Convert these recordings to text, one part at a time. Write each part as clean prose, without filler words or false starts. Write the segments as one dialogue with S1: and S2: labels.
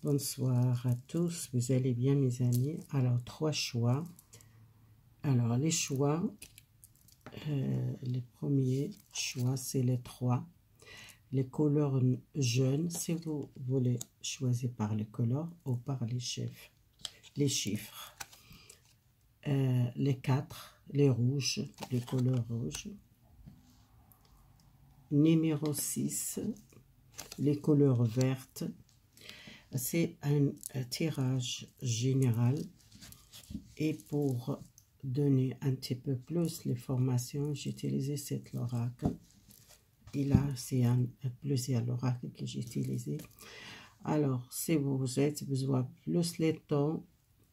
S1: Bonsoir à tous, vous allez bien mes amis? Alors, 3 choix. Alors, les choix, les premiers choix, c'est les 3. Les couleurs jaunes, si vous voulez choisir par les couleurs ou par les chiffres. Les 4, les rouges, les couleurs rouges. Numéro 6, les couleurs vertes. C'est un tirage général et pour donner un petit peu plus les formations, j'ai utilisé cet oracle. Et là, c'est plusieurs oracles que j'ai utilisé. Alors, si vous êtes besoin plus le temps,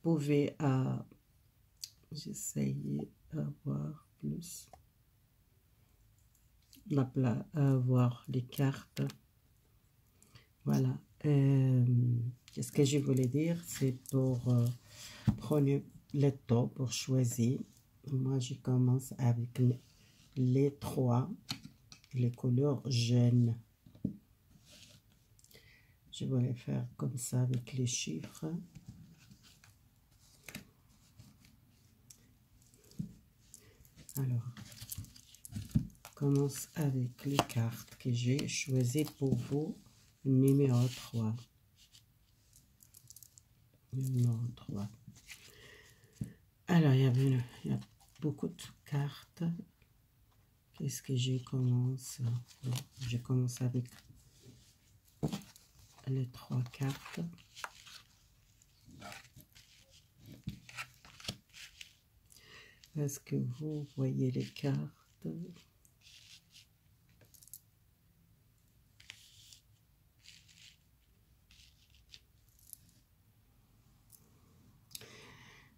S1: vous pouvez j'essayer d'avoir plus avoir les cartes. Voilà. Qu'est-ce que je voulais dire? C'est pour prendre le temps pour choisir. Moi, je commence avec les 3, les couleurs jaunes. Je vais faire comme ça avec les chiffres. Alors, je commence avec les cartes que j'ai choisies pour vous. Numéro 3. Numéro 3. Alors, il y a beaucoup de cartes. Qu'est-ce que je commence? Je commence avec les 3 cartes. Est-ce que vous voyez les cartes?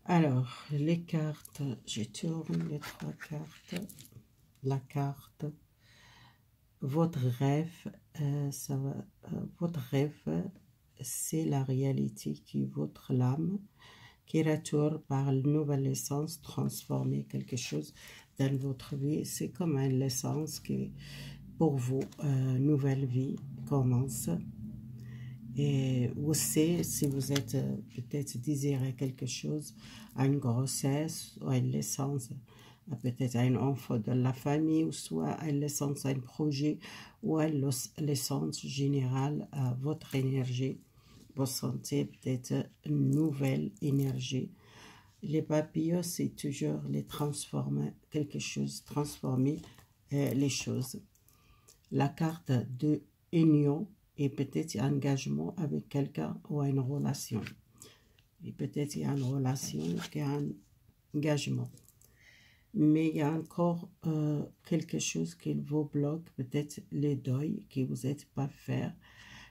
S1: Alors, les cartes, je tourne les 3 cartes. La carte, votre rêve, votre rêve, c'est la réalité qui est votre âme, qui retourne par une nouvelle essence, transformer quelque chose dans votre vie. C'est comme une essence qui, pour vous, nouvelle vie commence. Et aussi, si vous êtes peut-être désiré quelque chose, à une grossesse, ou à une naissance, peut-être à un enfant de la famille, ou soit à une naissance, à un projet, ou à une naissance générale, à votre énergie, vous sentez peut-être une nouvelle énergie. Les papillons, c'est toujours les transformer, quelque chose, transformer les choses. La carte de union, et peut-être engagement avec quelqu'un ou une relation. Et peut-être il y a une relation qui a un engagement. Mais il y a encore quelque chose qui vous bloque, peut-être les deuils que vous n'êtes pas faire,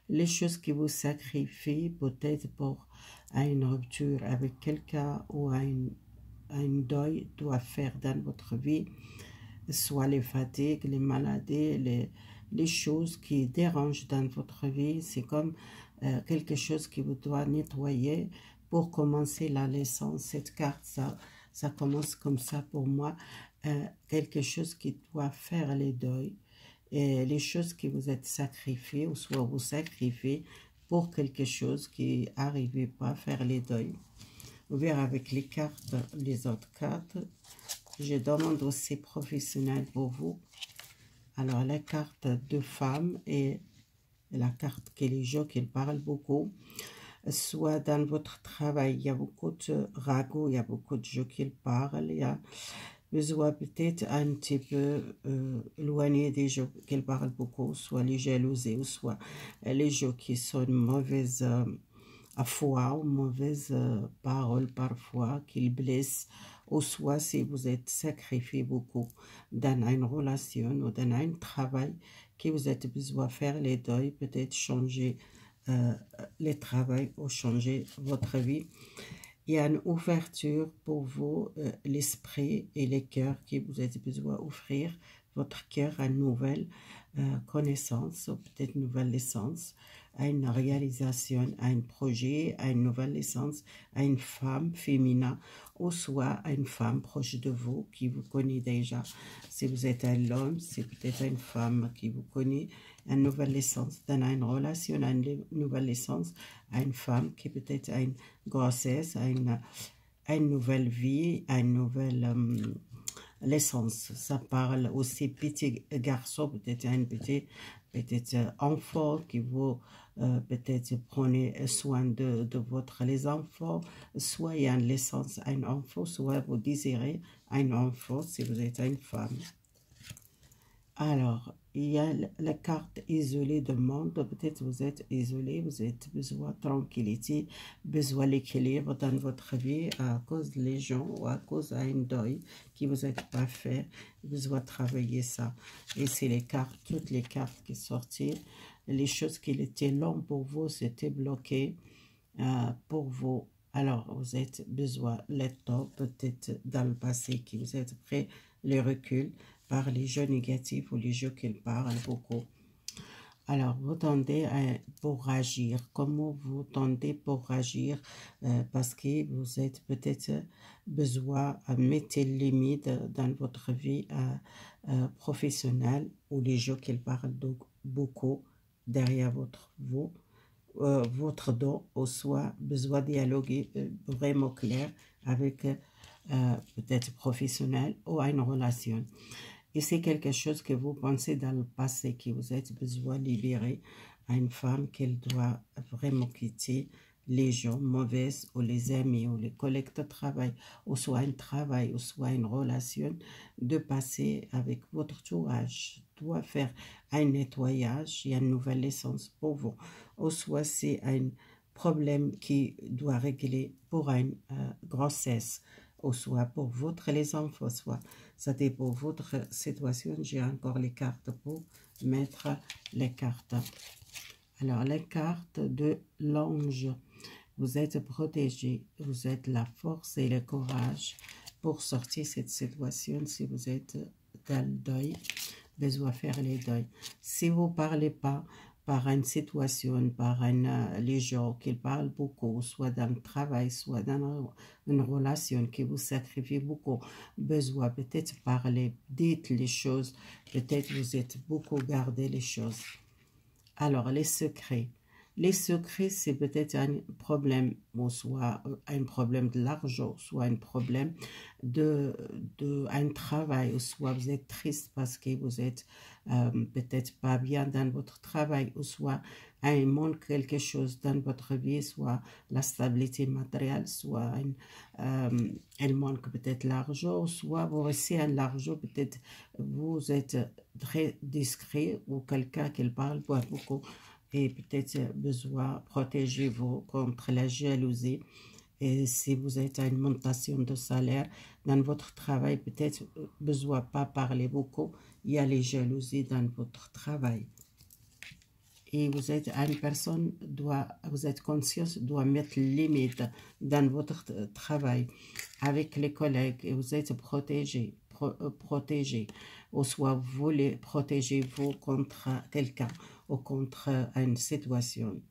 S1: les choses qui vous sacrifient, peut-être pour une rupture avec quelqu'un ou un deuil doit faire dans votre vie, soit les fatigues, les maladies, les choses qui dérangent dans votre vie. C'est comme quelque chose qui vous doit nettoyer pour commencer la leçon. Cette carte, ça commence comme ça pour moi. Quelque chose qui doit faire les deuils. Et les choses que vous êtes sacrifiées, ou soit vous sacrifiez pour quelque chose qui n'arrivait pas à faire les deuils. Vous verrez avec les cartes, les autres cartes. Je demande aussi professionnel pour vous. Alors, la carte de femme et la carte que les gens qui parlent beaucoup, soit dans votre travail, il y a beaucoup de ragots, il y a beaucoup de gens qui parlent, il y a besoin peut-être un petit peu éloigné des gens qui parlent beaucoup, soit les jalousies, ou soit les gens qui sont mauvaises à foi ou mauvaises paroles parfois, qu'ils blessent, ou soit si vous êtes sacrifié beaucoup dans une relation ou dans un travail, que vous êtes besoin de faire les deuils, peut-être changer le travail ou changer votre vie. Il y a une ouverture pour vous, l'esprit et les cœurs que vous avez besoin d'offrir votre cœur à une nouvelle connaissance, ou peut-être une nouvelle naissance, à une réalisation, à un projet, à une nouvelle naissance, à une femme féminin, ou soit à une femme proche de vous qui vous connaît déjà. Si vous êtes un homme, c'est peut-être une femme qui vous connaît une nouvelle naissance dans une relation, une nouvelle naissance à une femme qui peut-être a une grossesse, a une nouvelle vie, a une nouvelle naissance. Ça parle aussi petit garçon, peut-être un petit peut-être enfant qui vous peut-être prenez soin de votre les enfants, soit il y a une naissance à un enfant, soit vous désirez un enfant si vous êtes une femme. Alors, il y a la carte isolée de monde. Peut-être vous êtes isolé, vous avez besoin de tranquillité, besoin d'équilibre dans votre vie à cause des gens ou à cause d'un deuil qui vous êtes pas fait. Vous devez travailler ça. Et c'est les cartes, toutes les cartes qui sont sorties. Les choses qui étaient longues pour vous, c'était bloqué pour vous. Alors, vous avez besoin de temps, peut-être dans le passé, qui vous êtes prêt, les reculs par les jeux négatifs ou les jeux qu'ils parlent beaucoup. Alors, vous tendez pour agir. Comment vous tendez pour agir? Parce que vous êtes peut-être besoin de mettre des limites dans votre vie professionnelle ou les jeux qu'ils parlent beaucoup derrière votre dos, ou soit besoin de dialoguer vraiment clair avec peut-être professionnel ou une relation. Et c'est quelque chose que vous pensez dans le passé, que vous êtes besoin de libérer à une femme qu'elle doit vraiment quitter les gens mauvaises ou les amis ou les collègues de travail, ou soit un travail, ou soit une relation, de passer avec votre entourage, doit faire un nettoyage et une nouvelle naissance pour vous, ou soit c'est un problème qui doit régler pour une grossesse, ou soit pour votre les enfants, soit ça dépend de votre situation. J'ai encore les cartes pour mettre les cartes. Alors, les cartes de l'ange. Vous êtes protégé, vous êtes la force et le courage pour sortir de cette situation. Si vous êtes dans le deuil, besoin de faire les deuils. Si vous ne parlez pas par une situation, par les gens qui parlent beaucoup, soit dans le travail, soit dans une relation qui vous sacrifie beaucoup, besoin peut-être parler, dites les choses, peut-être vous êtes beaucoup gardé les choses. Alors, les secrets. Les secrets, c'est peut-être un problème, ou soit un problème de l'argent, soit un problème un travail, ou soit vous êtes triste parce que vous êtes peut-être pas bien dans votre travail, ou soit il manque quelque chose dans votre vie, soit la stabilité matérielle, soit elle manque peut-être l'argent, soit vous recevez l'argent, peut-être vous êtes très discret, ou quelqu'un qui parle beaucoup, et peut-être besoin de protéger vous contre la jalousie. Et si vous êtes à une montation de salaire dans votre travail, peut-être besoin de pas parler beaucoup, il y a les jalousies dans votre travail. Et vous êtes une personne, vous êtes consciente, doit mettre limite dans votre travail avec les collègues, et vous êtes protégé, ou soit vous voulez protéger vous contre quelqu'un ou contre une situation.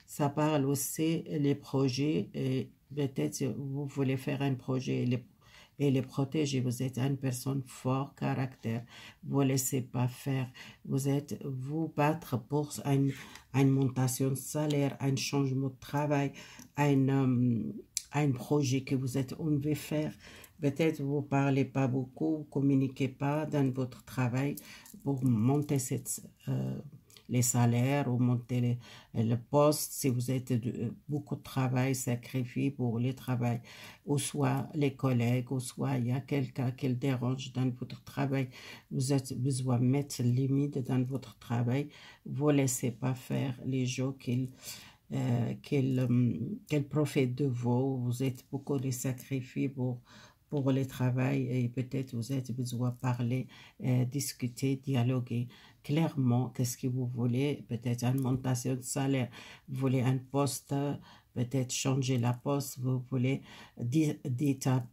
S1: Ça parle aussi des projets, et peut-être vous voulez faire un projet et les protéger. Vous êtes une personne fort caractère, vous ne laissez pas faire, vous battre pour une montation de salaire, un changement de travail, un projet que vous êtes envie de faire. Peut-être vous ne parlez pas beaucoup, vous ne communiquez pas dans votre travail pour monter les salaires, ou monter le poste, si vous êtes beaucoup de travail, sacrifié pour le travail, ou soit les collègues, ou soit il y a quelqu'un qui le dérange dans votre travail, vous avez besoin de mettre limite dans votre travail, vous ne laissez pas faire les gens qu'elle profite de vous, vous êtes beaucoup de sacrifiés pour le travail, et peut-être vous avez besoin de parler, discuter, dialoguer clairement, qu'est-ce que vous voulez, peut-être une montation de salaire, vous voulez un poste, peut-être changer la poste, vous voulez dire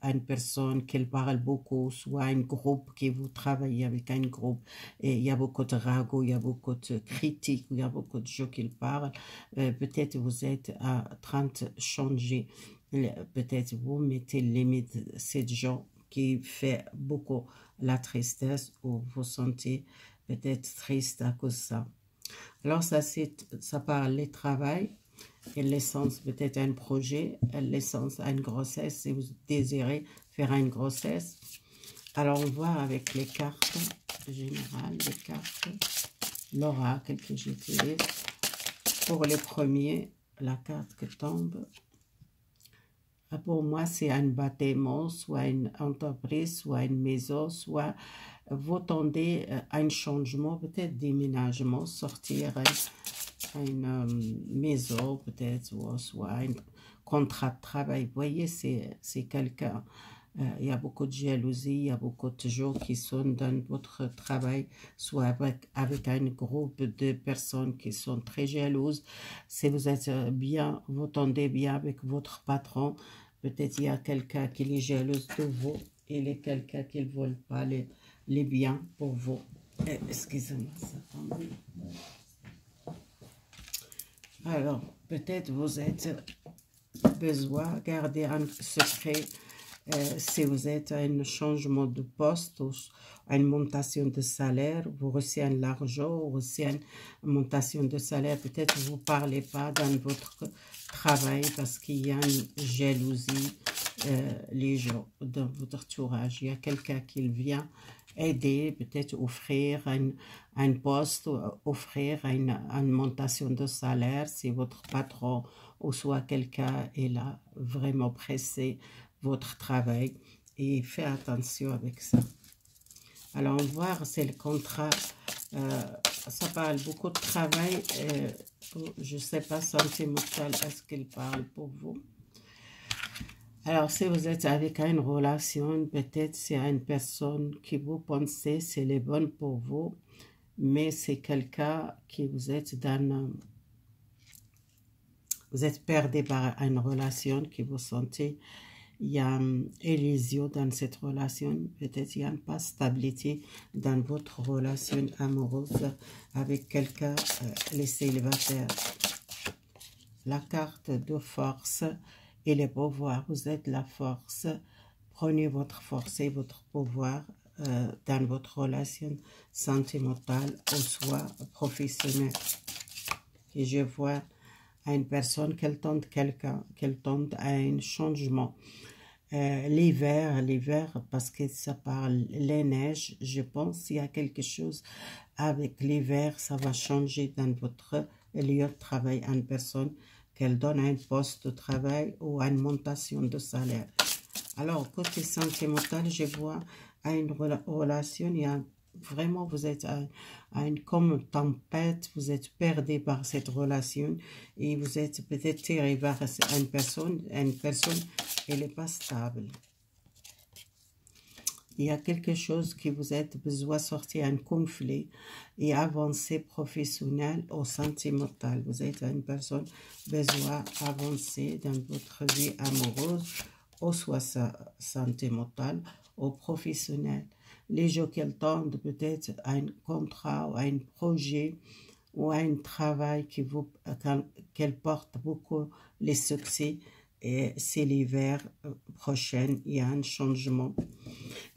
S1: à une personne qu'elle parle beaucoup, soit un groupe qui vous travaillez avec un groupe, et il y a beaucoup de ragots, il y a beaucoup de critiques, il y a beaucoup de gens qui parlent, peut-être vous êtes en train de changer, peut-être vous mettez limite ces gens qui fait beaucoup la tristesse, ou vous sentez peut-être triste à cause de ça. Alors ça parle du travail, et l'essence peut-être un projet, l'essence à une grossesse, si vous désirez faire une grossesse. Alors on voit avec les cartes générales, les cartes, l'oracle que j'utilise. Pour les premiers, la carte qui tombe, pour moi c'est un bâtiment, soit une entreprise, soit une maison, soit vous tendez à un changement, peut-être déménagement, sortir une maison peut-être, ou soit un contrat de travail. Vous voyez, c'est quelqu'un, il y a beaucoup de jalousie, il y a beaucoup de gens qui sont dans votre travail, soit avec un groupe de personnes qui sont très jalouses. Si vous êtes bien, vous tendez bien avec votre patron, peut-être il y a quelqu'un qui est jaloux de vous, il y a quelqu'un qui ne veut pas les biens pour vous. Excusez-moi, ça tombe. Alors, peut-être vous êtes besoin de garder un secret si vous êtes à un changement de poste ou à une montation de salaire, vous recevez de l'argent ou recevez une montation de salaire, peut-être vous ne parlez pas dans votre travail parce qu'il y a une jalousie, les gens dans votre entourage. Il y a quelqu'un qui vient aider, peut-être offrir un poste, offrir une montation de salaire si votre patron ou soit quelqu'un est là vraiment pressé votre travail, et faites attention avec ça. Alors on va voir, c'est le contrat, ça parle beaucoup de travail, je ne sais pas sentimental, est-ce qu'il parle pour vous? Alors si vous êtes avec une relation, peut-être c'est une personne qui vous pensez c'est les bonnes pour vous, mais c'est quelqu'un qui vous êtes dans, vous êtes perdu par une relation qui vous sentez. Il y a une illusion dans cette relation, peut-être il n'y a pas de stabilité dans votre relation amoureuse avec quelqu'un, les célibataires. La carte de force et le pouvoir, vous êtes la force, prenez votre force et votre pouvoir dans votre relation sentimentale ou soit professionnelle. Et je vois une personne qu'elle tente quelqu'un, qu'elle tente à un changement. L'hiver, parce que ça parle les neiges, je pense qu'il y a quelque chose avec l'hiver, ça va changer dans votre lieu de travail, une personne qu'elle donne un poste de travail ou une montation de salaire. Alors, côté sentimental, je vois à une relation, il y a vraiment, vous êtes à une comme tempête, vous êtes perdu par cette relation et vous êtes peut-être tiré vers une personne, elle n'est pas stable. Il y a quelque chose qui vous êtes besoin de sortir un conflit et avancer professionnel ou sentimental. Vous êtes une personne besoin d'avancer dans votre vie amoureuse ou soit sentimentale ou professionnelle. Les gens qui tendent peut-être à un contrat ou à un projet ou à un travail qu'elle porte beaucoup les succès. Et c'est l'hiver prochain, il y a un changement.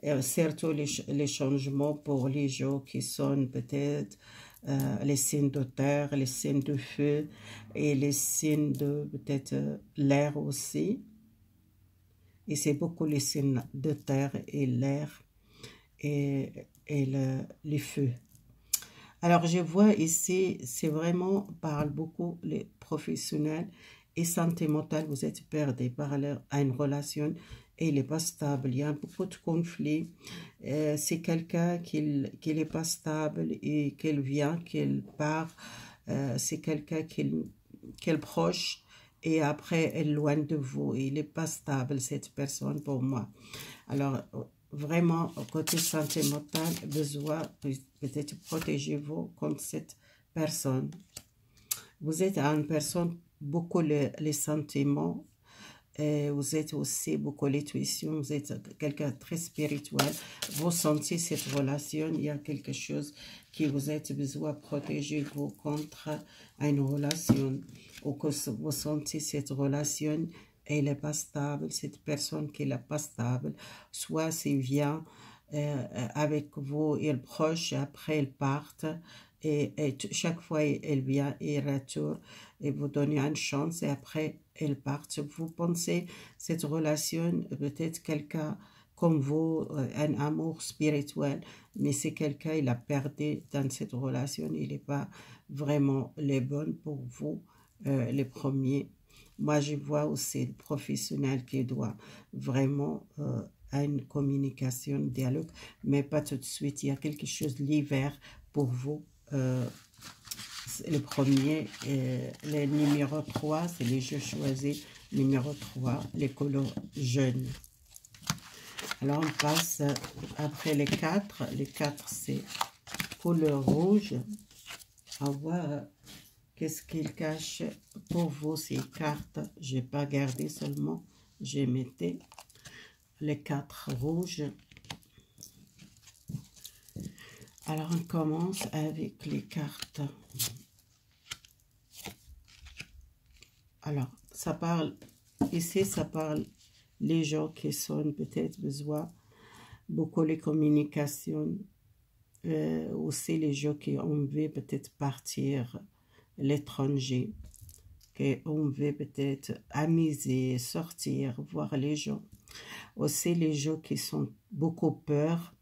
S1: Et surtout les changements pour les gens qui sont peut-être les signes de terre, les signes de feu et les signes de peut-être l'air aussi. Et c'est beaucoup les signes de terre et l'air et les feux. Alors je vois ici, c'est vraiment, parle beaucoup les professionnels et sentimental, vous êtes perdu par une relation et il n'est pas stable, il y a beaucoup de conflits, c'est quelqu'un qui n'est pas stable et qu'elle vient, qu'elle part, c'est quelqu'un qui est proche et après elle est loin de vous, il n'est pas stable cette personne pour moi. Alors vraiment, côté sentimental, besoin peut-être protéger-vous contre cette personne. Vous êtes une personne, beaucoup les sentiments, et vous êtes aussi beaucoup l'intuition, vous êtes quelqu'un de très spirituel. Vous sentez cette relation, il y a quelque chose qui vous êtes besoin de protéger vous contre une relation, ou que vous sentez cette relation elle n'est pas stable, cette personne qui n'est pas stable, soit c'est vient avec vous, ils proches, et après ils partent. Et chaque fois, il vient, il retourne et vous donnez une chance et après, ils partent. Vous pensez cette relation, peut-être quelqu'un comme vous, un amour spirituel, mais c'est quelqu'un, il a perdu dans cette relation, il n'est pas vraiment les bonnes pour vous, les premiers. Moi, je vois aussi le professionnel qui doit vraiment à une communication, dialogue, mais pas tout de suite. Il y a quelque chose l'hiver pour vous. Le premier, le numéro 3, c'est les jeux choisis. Numéro 3, les couleurs jaunes. Alors, on passe après les 4. Les 4, c'est couleur rouge. On va voir qu'est-ce qu'il cache pour vous, ces cartes. Je n'ai pas gardé seulement, j'ai mis les 4 rouges. Alors, on commence avec les cartes. Alors, ça parle, ici, ça parle les gens qui sont peut-être besoin beaucoup les communications, aussi les gens qui ont envie peut-être partir à l'étranger, qui ont envie peut-être amuser, sortir, voir les gens. Aussi les gens qui sont beaucoup peur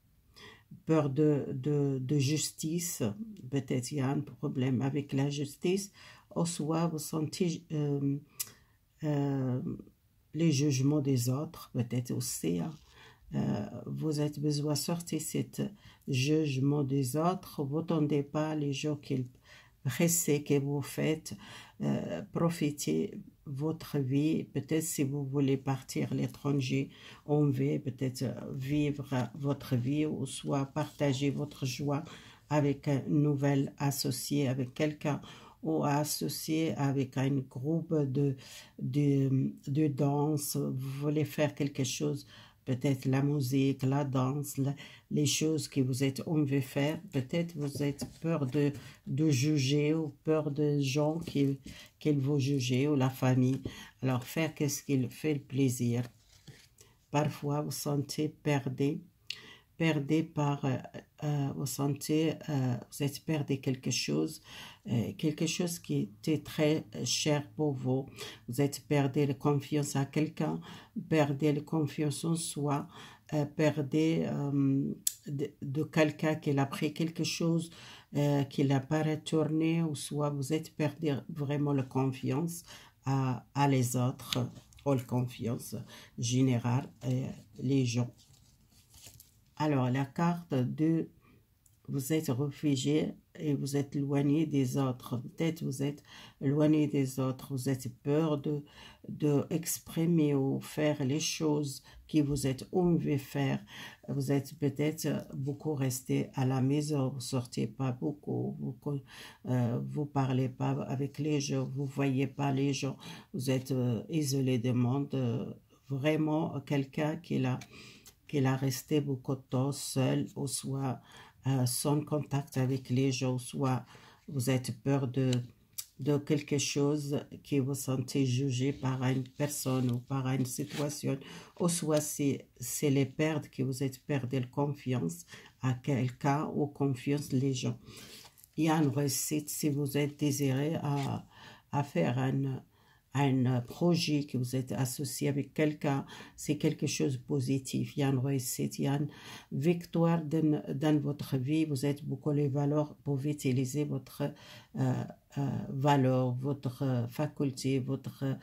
S1: de justice, peut-être il y a un problème avec la justice, ou soit vous sentez les jugements des autres, peut-être aussi, hein. Vous êtes besoin de sortir ce jugement des autres, vous n'attendez pas les gens qui pressent que vous faites, profitez votre vie, peut-être si vous voulez partir à l'étranger, on veut peut-être vivre votre vie ou soit partager votre joie avec un nouvel associé, avec quelqu'un ou associé avec un groupe de danse, vous voulez faire quelque chose, peut-être la musique, la danse, les choses que vous êtes envie de faire, peut-être vous êtes peur de juger ou peur de gens qui vous jugent ou la famille. Alors faire qu'est-ce qui fait le plaisir. Parfois vous sentez perdu par, vous sentez, vous êtes perdu quelque chose qui était très cher pour vous. Vous êtes perdu la confiance à quelqu'un, perdez la confiance en soi, perdez de quelqu'un qui a pris quelque chose, qui n'a pas retourné, ou soit vous êtes perdu vraiment la confiance à les autres, ou la confiance générale, les gens. Alors, la carte de vous êtes réfugié et vous êtes éloigné des autres. Peut-être vous êtes éloigné des autres. Vous êtes peur de exprimer ou faire les choses que vous êtes envie de faire. Vous êtes peut-être beaucoup resté à la maison. Vous sortez pas beaucoup. Vous parlez pas avec les gens. Vous voyez pas les gens. Vous êtes isolé du monde. Vraiment quelqu'un qui a resté beaucoup de temps seul, ou soit sans contact avec les gens, soit vous êtes peur de quelque chose que vous sentez jugé par une personne ou par une situation, ou soit c'est les pertes que vous êtes perdu la confiance à quelqu'un ou confiance les gens. Il y a une réussite si vous êtes désiré à faire un projet, que vous êtes associé avec quelqu'un, c'est quelque chose de positif. Il y a une réussite, il y a une victoire dans votre vie. Vous êtes beaucoup les valeurs, vous pouvez utiliser votre valeur, votre faculté, votre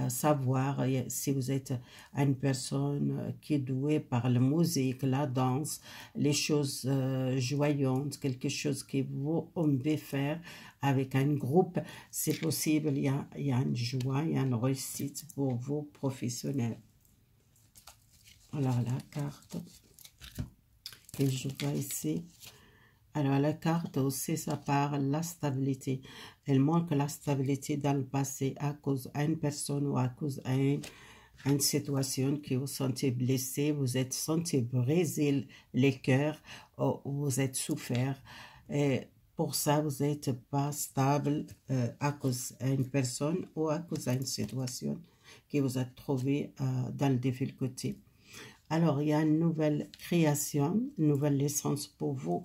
S1: savoir. Si vous êtes une personne qui est douée par la musique, la danse, les choses joyeuses, quelque chose que vous aimez faire avec un groupe, c'est possible, il y a une joie, il y a une réussite pour vous professionnels. Alors la carte que je vois ici. Alors la carte aussi, ça parle de la stabilité. Elle manque la stabilité dans le passé à cause d'une personne ou à cause d'une situation que vous sentez blessé, vous êtes senti briser les cœurs, ou vous êtes souffert. Et pour ça, vous n'êtes pas stable à cause d'une personne ou à cause d'une situation que vous êtes trouvé dans la difficulté. Alors, il y a une nouvelle création, une nouvelle naissance pour vous.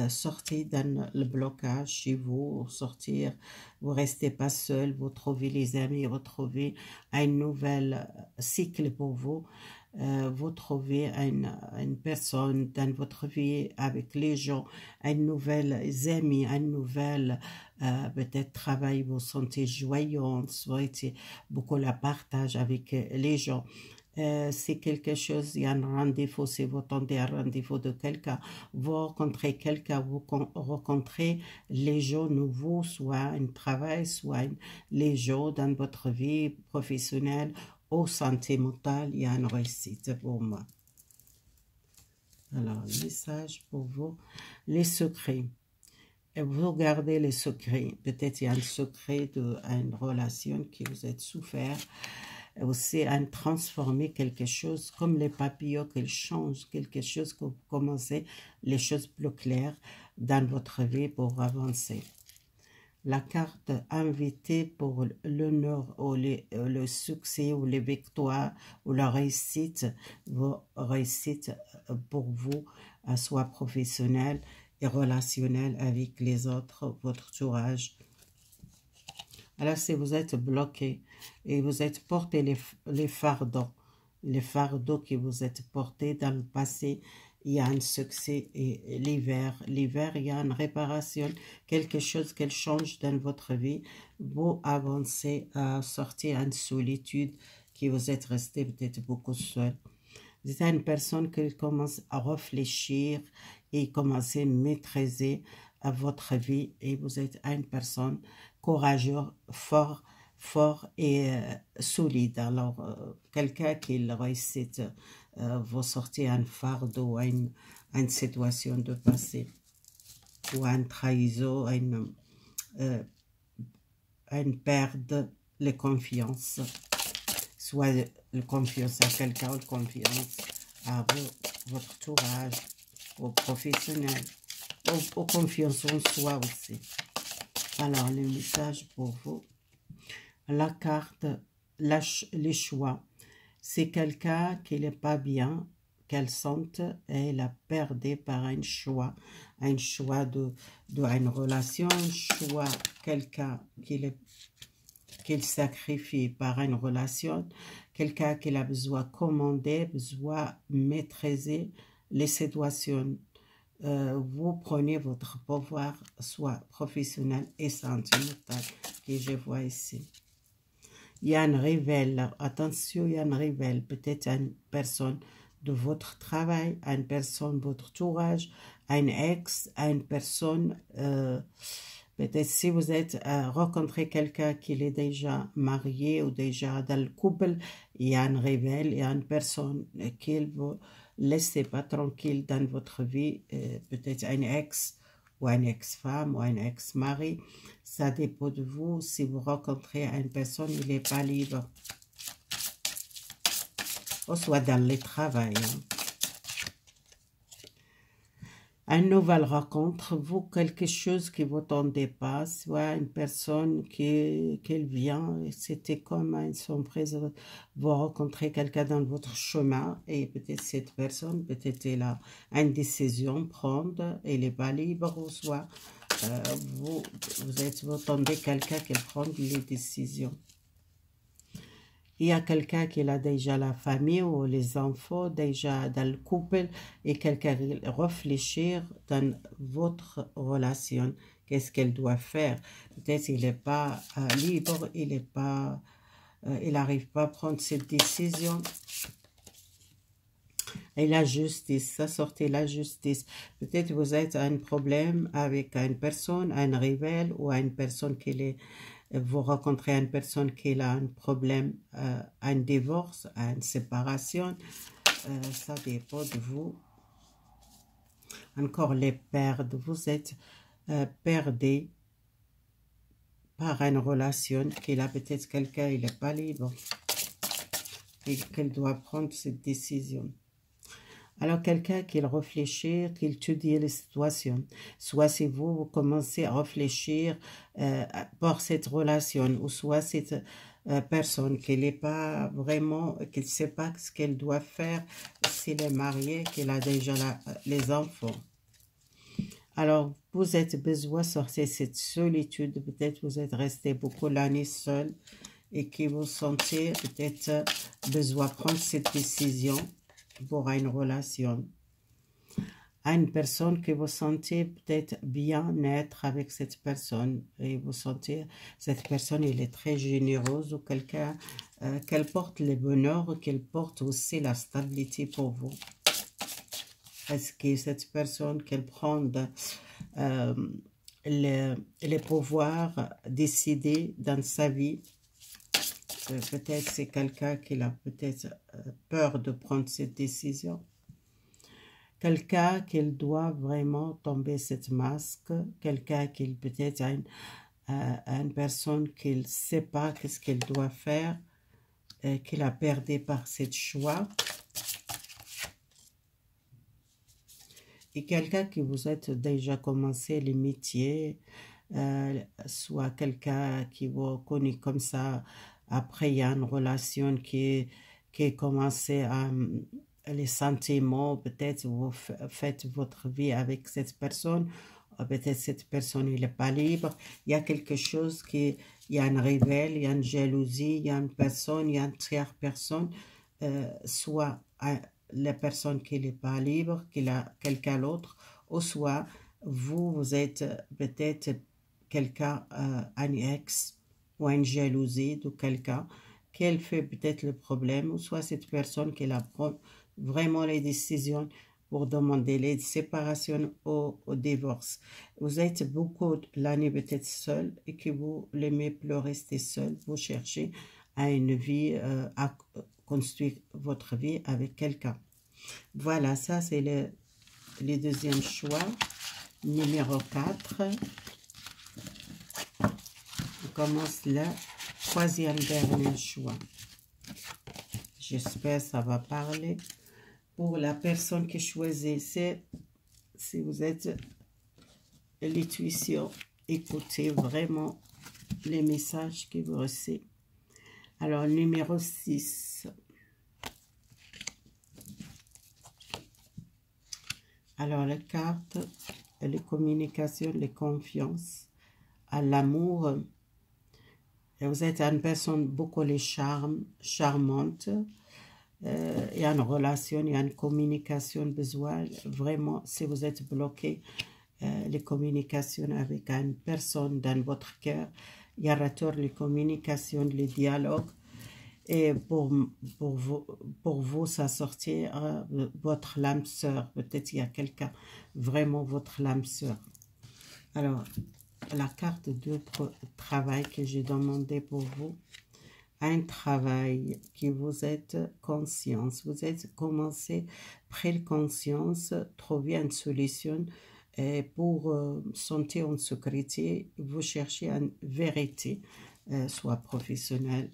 S1: Sortez dans le blocage chez vous, sortir, vous restez pas seul, vous trouvez les amis, vous trouvez un nouvel cycle pour vous. Vous trouvez une personne dans votre vie avec les gens, une nouvelle amis, une nouvelle peut-être travail, vous sentez joyeux, souhaitez beaucoup la partage avec les gens. C'est quelque chose, il y a un rendez-vous, si vous attendez un rendez-vous de quelqu'un, vous rencontrez quelqu'un, vous rencontrez les gens nouveaux, soit un travail, soit les gens dans votre vie professionnelle ou santé mentale, il y a une réussite pour moi. Alors, message pour vous, les secrets. Vous gardez les secrets. Peut-être il y a un secret d'une relation qui vous êtes souffert. Aussi, à transformer quelque chose, comme les papillons, qu'ils changent quelque chose, que vous commencez les choses plus claires dans votre vie pour avancer. La carte invitée pour l'honneur ou le succès ou les victoires ou la réussite, vos réussites pour vous, soit professionnelle et relationnelle avec les autres, votre entourage. Alors, si vous êtes bloqué et vous êtes porté les fardeaux que vous êtes portés dans le passé, il y a un succès. Et l'hiver, il y a une réparation, quelque chose qui change dans votre vie. Vous avancez à sortir d'une solitude qui vous êtes resté peut-être beaucoup seul. Vous êtes une personne qui commence à réfléchir et commence à maîtriser à votre vie, et vous êtes une personne courageuse, fort et solide. Alors, quelqu'un qui réussit vous sortir un fardeau, une situation de passé, ou une trahison, une perte de confiance, soit la confiance à quelqu'un ou confiance à votre entourage, aux professionnels, ou confiance en soi aussi. Alors, le message pour vous, la carte, les choix, c'est quelqu'un qui n'est pas bien, qu'elle sente et elle a perdu par un choix de une relation, un choix, quelqu'un qu'il sacrifie par une relation, quelqu'un qui a besoin de commander, besoin de maîtriser les situations. Vous prenez votre pouvoir, soit professionnel et sentimental, que je vois ici. Il y a une révèle, attention, il y a une révèle, peut-être une personne de votre travail, une personne de votre entourage, un ex, une personne, peut-être si vous êtes rencontré quelqu'un qui est déjà marié ou déjà dans le couple, il y a une révèle, il y a une personne qui vous laissez pas tranquille dans votre vie, peut-être un ex ou une ex-femme ou un ex-mari, ça dépend de vous. Si vous rencontrez une personne, il n'est pas libre, ou soit dans le travail. Une nouvelle rencontre, vous, quelque chose qui vous tendez pas, soit une personne qui vient, c'était comme une surprise, vous rencontrez quelqu'un dans votre chemin, et peut-être cette personne, peut-être elle a une décision à prendre, elle n'est pas libre, ou soit vous attendez quelqu'un qui prend les décisions. Il y a quelqu'un qui a déjà la famille ou les enfants, déjà dans le couple, et quelqu'un qui réfléchir dans votre relation. Qu'est-ce qu'elle doit faire? Peut-être qu'il n'est pas libre, il n'arrive pas à prendre cette décision. Et la justice, ça sortait la justice. Peut-être vous êtes à un problème avec une personne, un rival ou une personne vous rencontrez une personne qui a un problème, un divorce, une séparation, ça dépend de vous. Encore les pertes, vous êtes perdus par une relation qu'il a peut-être quelqu'un, il n'est pas libre et qu'il doit prendre cette décision. Alors, quelqu'un qui réfléchit, qui étudie les situations, soit si vous commencez à réfléchir pour cette relation, ou soit personne, qu'il n'est pas vraiment, qu'il ne sait pas ce qu'elle doit faire s'il est marié, qu'il a déjà les enfants. Alors, vous êtes besoin de sortir de cette solitude. Peut-être vous êtes resté beaucoup l'année seul et que vous sentez peut-être besoin de prendre cette décision pour une relation. À une personne que vous sentez peut-être bien-être avec cette personne et vous sentez cette personne elle est très généreuse ou quelqu'un qu'elle porte le bonheur, qu'elle porte aussi la stabilité pour vous. Est-ce que cette personne qu'elle prend les pouvoirs décidés dans sa vie, peut-être c'est quelqu'un qui a peut-être peur de prendre cette décision. Quelqu'un qu'il doit vraiment tomber cette masque, quelqu'un qui peut-être a une personne qu'il ne sait pas qu'est-ce qu'il doit faire, qu'il a perdu par ce choix. Et quelqu'un qui vous êtes déjà commencé les métiers, soit quelqu'un qui vous connaît comme ça, après il y a une relation qui commencé à les sentiments, peut-être vous faites votre vie avec cette personne, peut-être cette personne n'est pas libre, il y a quelque chose il y a une rebelle, il y a une jalousie, il y a une personne, il y a une tierce personne, soit la personne qui n'est pas libre, qu'il a quelqu'un d'autre, ou soit vous êtes peut-être quelqu'un, un ex, ou une jalousie de quelqu'un, qu'elle fait peut-être le problème, ou soit cette personne qui prend vraiment les décisions pour demander les séparations ou au divorce. Vous êtes beaucoup l'année peut-être seul et que vous l'aimez plus rester seul, vous cherchez à une vie, à construire votre vie avec quelqu'un. Voilà, ça c'est le deuxième choix. Numéro 4. On commence le troisième dernier choix. J'espère que ça va parler. Pour la personne qui choisissait, si vous êtes l'intuition, écoutez vraiment les messages que vous recevez. Alors, numéro 6. Alors, la carte, les communications, les confiances, à l'amour. Vous êtes une personne beaucoup charmante. Il y a une relation, il y a une communication besoin. Vraiment, si vous êtes bloqué, les communications avec une personne dans votre cœur, il y aura toujours les communications, les dialogues. Et pour vous, ça sortir votre l'âme sœur. Peut-être il y a quelqu'un, vraiment votre l'âme sœur. Alors, la carte de travail que j'ai demandé pour vous, un travail que vous êtes conscience, vous êtes commencé, pris conscience, trouver une solution pour sentir en sécurité, vous cherchez une vérité, soit professionnelle,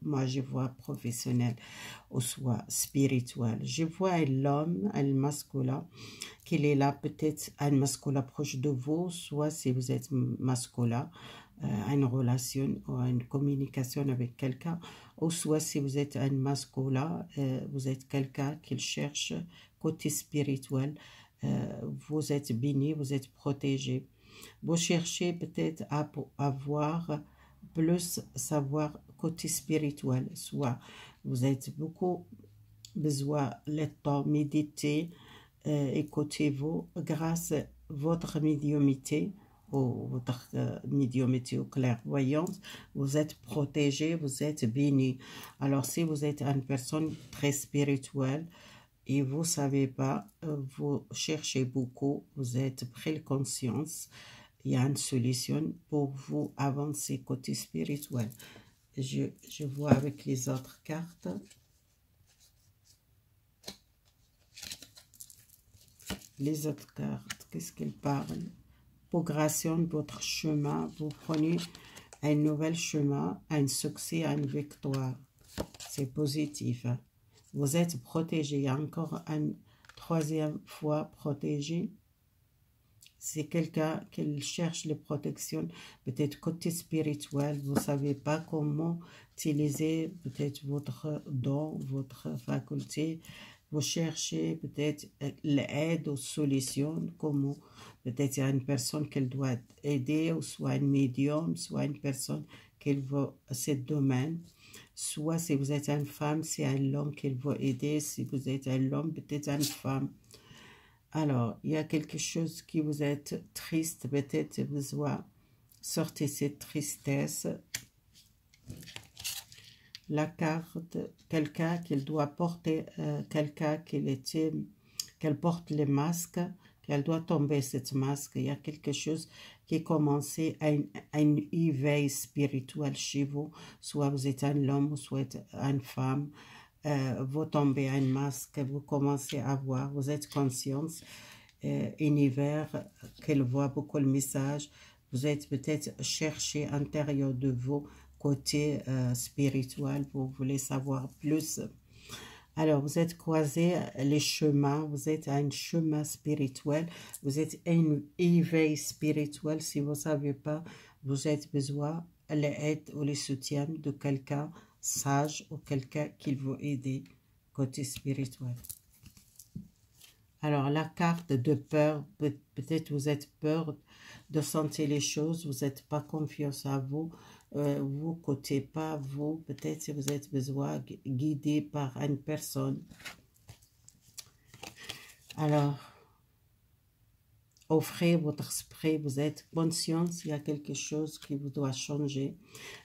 S1: moi je vois professionnel, ou soit spirituel. Je vois l'homme, un masculin, qu'il est là peut-être un masculin proche de vous, soit si vous êtes masculin, une relation ou une communication avec quelqu'un, ou soit si vous êtes un masculin, vous êtes quelqu'un qui cherche côté spirituel, vous êtes béni, vous êtes protégé. Vous cherchez peut-être à avoir plus savoir côté spirituel, soit vous êtes beaucoup besoin de temps méditer, écoutez-vous grâce à votre médiumité ou votre médiumité ou clairvoyance, vous êtes protégé, vous êtes béni. Alors si vous êtes une personne très spirituelle et vous ne savez pas, vous cherchez beaucoup, vous êtes pris conscience, il y a une solution pour vous avancer côté spirituel. Je vois avec les autres cartes. Les autres cartes, qu'est-ce qu'elles parlent? Progression de votre chemin, vous prenez un nouvel chemin, un succès, une victoire. C'est positif. Hein? Vous êtes protégé, encore une troisième fois protégé. c'est quelqu'un qui cherche les protections, peut-être côté spirituel, vous ne savez pas comment utiliser peut-être votre don, votre faculté, vous cherchez peut-être l'aide aux solutions, comment peut-être il y a une personne qu'elle doit aider, ou soit un médium, soit une personne qui veut ce domaine. Soit si vous êtes une femme, c'est un homme qui veut aider. Si vous êtes un homme, peut-être une femme. Alors, il y a quelque chose qui vous est triste, peut-être vous doit sortir cette tristesse. La carte, quelqu'un qui doit porter, quelqu'un qu'elle porte les masques, qu'elle doit tomber cette masque. Il y a quelque chose qui est commencé à un éveil spirituel chez vous. Soit vous êtes un homme, soit une femme. Vous tombez un masque, vous commencez à voir, vous êtes conscience, univers, qu'elle voit beaucoup le message. Vous êtes peut-être cherché à l'intérieur de vous, côté spirituel, vous voulez savoir plus. Alors, vous êtes croisé les chemins, vous êtes à un chemin spirituel, vous êtes à un éveil spirituel. Si vous ne savez pas, vous avez besoin de l'aide ou le soutien de quelqu'un sage ou quelqu'un qui vous aide côté spirituel. Alors, la carte de peur, peut-être vous êtes peur de sentir les choses, vous n'êtes pas confiance à vous, vous côté pas vous, peut-être si vous êtes besoin guidé par une personne. Alors, offrez votre esprit, vous êtes conscience, il y a quelque chose qui vous doit changer.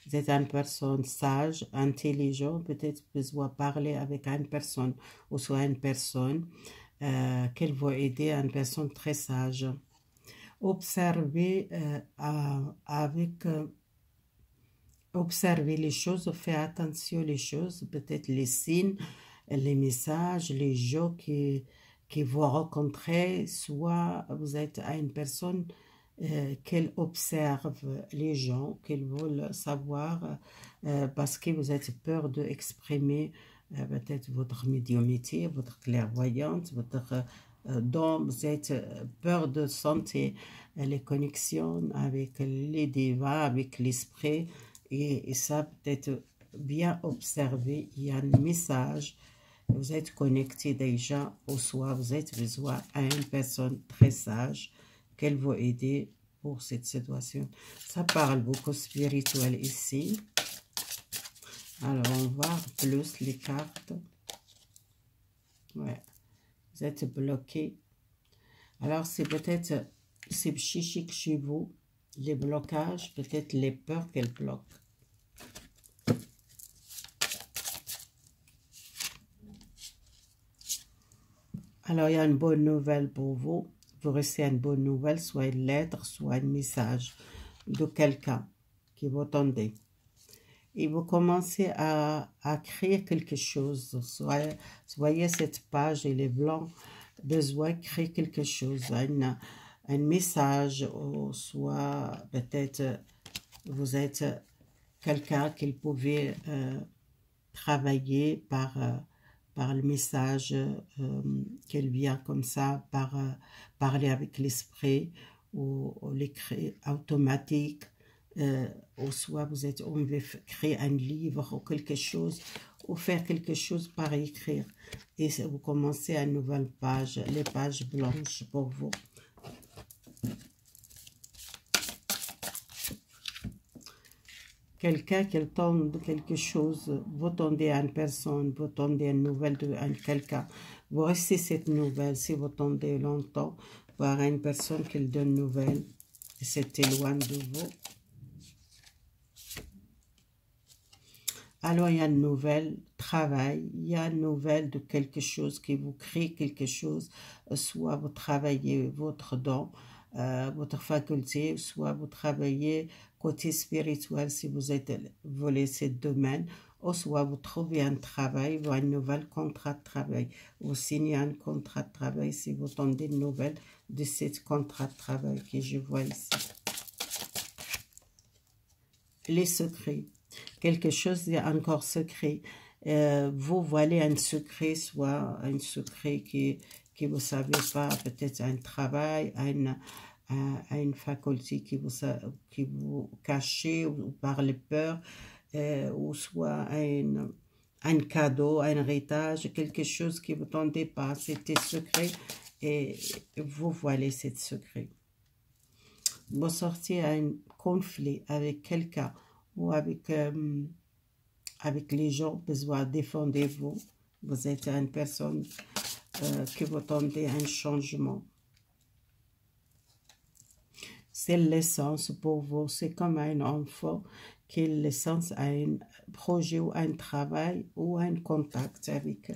S1: Vous êtes une personne sage, intelligente, peut-être besoin parler avec une personne, ou soit une personne qu'elle va aider, une personne très sage. Observez observez les choses, faites attention aux choses, peut-être les signes, les messages, les gens qui vous rencontrez, soit vous êtes à une personne qu'elle observe les gens, qu'elle veut savoir, parce que vous avez peur d'exprimer peut-être votre médiumnité, votre clairvoyance, votre don, vous avez peur de sentir les connexions avec les divins, avec l'esprit, et ça peut-être bien observé, il y a un message, vous êtes connecté déjà, ou soit vous êtes besoin à une personne très sage, qu'elle va aider pour cette situation. Ça parle beaucoup spirituel ici. Alors, on voit plus les cartes. Ouais. Vous êtes bloqué. Alors, c'est peut-être, c'est psychique chez vous, les blocages, peut-être les peurs qu'elles bloquent. Alors, il y a une bonne nouvelle pour vous. Vous recevez une bonne nouvelle, soit une lettre, soit un message de quelqu'un qui vous attendez. Et vous commencez à créer quelque chose. Voyez cette page, elle est blanche, besoin de créer quelque chose, un message, ou soit peut-être vous êtes quelqu'un qui pouvait travailler par le message qu'elle vient comme ça, par parler avec l'esprit, ou l'écrit automatique, ou soit on veut créer un livre ou quelque chose, ou faire quelque chose par écrire. Et vous commencez à une nouvelle page, les pages blanches pour vous. Quelqu'un qui tombe quelque chose, vous tendez à une personne, vous tendez une nouvelle de quelqu'un, vous restez cette nouvelle, si vous tendez longtemps, voir une personne qui donne une nouvelle, et c'est éloigné de vous. Alors, il y a une nouvelle travail, il y a une nouvelle de quelque chose qui vous crée quelque chose, soit vous travaillez votre don, votre faculté, soit vous travaillez côté spirituel si vous voulez ce domaine, ou soit vous trouvez un travail, ou un nouvel contrat de travail, vous signez un contrat de travail si vous tendez une nouvelle de ce contrat de travail que je vois ici. Les secrets. Quelque chose est encore secret. Vous voyez un secret, soit un secret que vous ne savez pas, peut-être un travail, à une faculté qui vous cachez ou par les peurs, ou soit un cadeau, un héritage, quelque chose qui vous tendait pas, c'était secret et vous voilez ce secret. Vous sortez à un conflit avec quelqu'un ou avec les gens, besoin de défendre vous. Vous êtes une personne qui vous tendez un changement. C'est l'essence pour vous, c'est comme un enfant qui est l'essence à un projet ou un travail ou un contact avec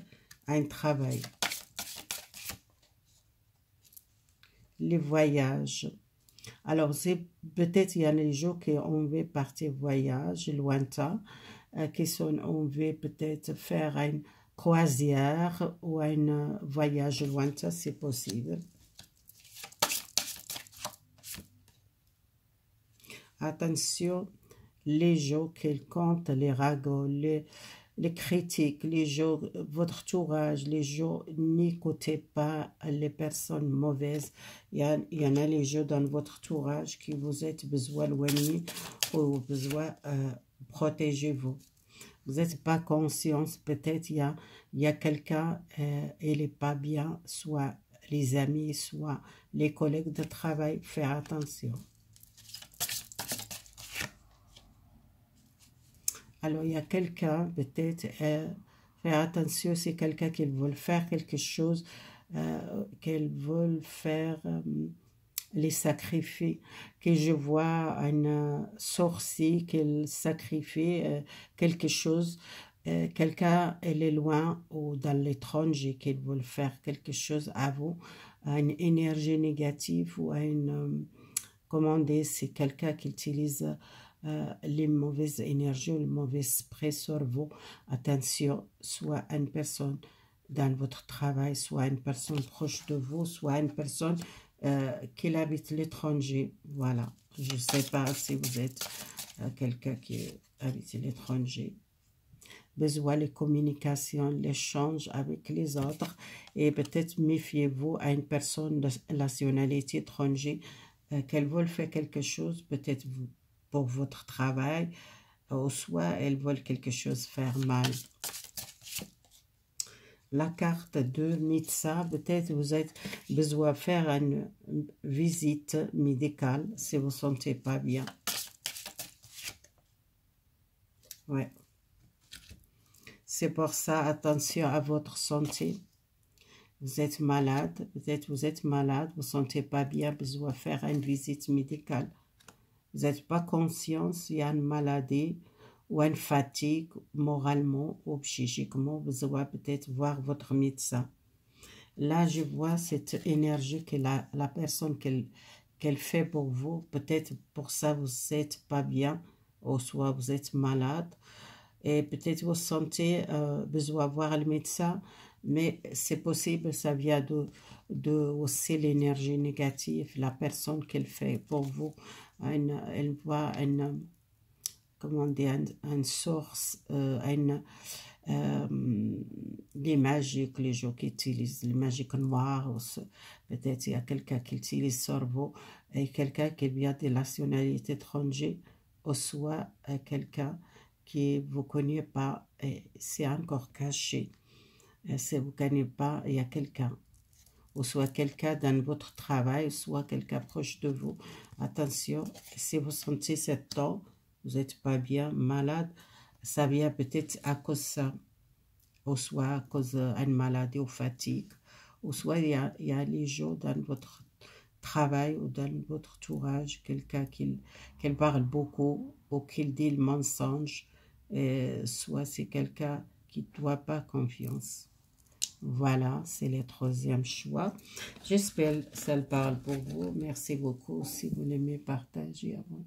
S1: un travail. Les voyages. Alors, c'est peut-être il y a des jours qu'on veut partir voyage lointain, on veut peut-être faire une croisière ou un voyage lointain, c'est possible. Attention, les gens qui comptent, les ragots, les critiques, les gens, votre entourage, les gens, n'écoutez pas les personnes mauvaises. Il y en a les gens dans votre entourage qui vous êtes besoin éloigner ou besoin protéger-vous. Vous n'êtes pas conscient, peut-être il y a quelqu'un, il n'est pas bien, soit les amis, soit les collègues de travail, faire attention. Alors, il y a quelqu'un, peut-être, faire attention, c'est quelqu'un qui veut faire quelque chose, qu'elle veut faire les sacrifier, que je vois un sorcier qu'elle sacrifie quelque chose, quelqu'un, elle est loin ou dans l'étranger, qu'elle veut faire quelque chose à vous, une énergie négative ou une, comment dire, c'est quelqu'un qui utilise les mauvaises énergies, le mauvais esprit sur vous. Attention, soit une personne dans votre travail, soit une personne proche de vous, soit une personne qui habite l'étranger. Voilà, je ne sais pas si vous êtes quelqu'un qui habite l'étranger. Besoin de communication, l'échange avec les autres, et peut-être méfiez-vous à une personne de nationalité étrangère qu'elle veut faire quelque chose, peut-être pour votre travail, ou soit elles veulent quelque chose faire mal. La carte de médecin, peut-être vous avez besoin de faire une visite médicale si vous ne vous sentez pas bien. Ouais. C'est pour ça, attention à votre santé. Vous êtes malade, peut-être vous êtes malade, vous ne vous sentez pas bien, besoin de faire une visite médicale. Vous n'êtes pas conscient s'il y a une maladie ou une fatigue moralement ou psychiquement, vous devez peut-être voir votre médecin. Là, je vois cette énergie que la personne qu'elle fait pour vous, peut-être pour ça vous n'êtes pas bien, ou soit vous êtes malade, et peut-être vous sentez besoin de voir le médecin, mais c'est possible, ça vient de aussi l'énergie négative, la personne qu'elle fait pour vous. Elle voit comment dire, une source, les magiques, les gens qui utilisent les magiques noires, peut-être il y a quelqu'un qui utilise le cerveau, et quelqu'un qui vient de nationalité étrangère, ou soit quelqu'un qui ne vous connaît pas, et c'est encore caché. Si vous ne connaissez pas, il y a quelqu'un, ou soit quelqu'un dans votre travail, soit quelqu'un proche de vous. Attention, si vous sentez ce temps, vous n'êtes pas bien, malade, ça vient peut-être à cause de ça, ou soit à cause d'une maladie ou fatigue, ou soit il y a les gens dans votre travail ou dans votre entourage, quelqu'un qui parle beaucoup ou qui dit le mensonge, soit c'est quelqu'un qui ne doit pas confiance. Voilà, c'est le troisième choix. J'espère que ça parle pour vous. Merci beaucoup. Si vous l'aimez, partagez, abonnez.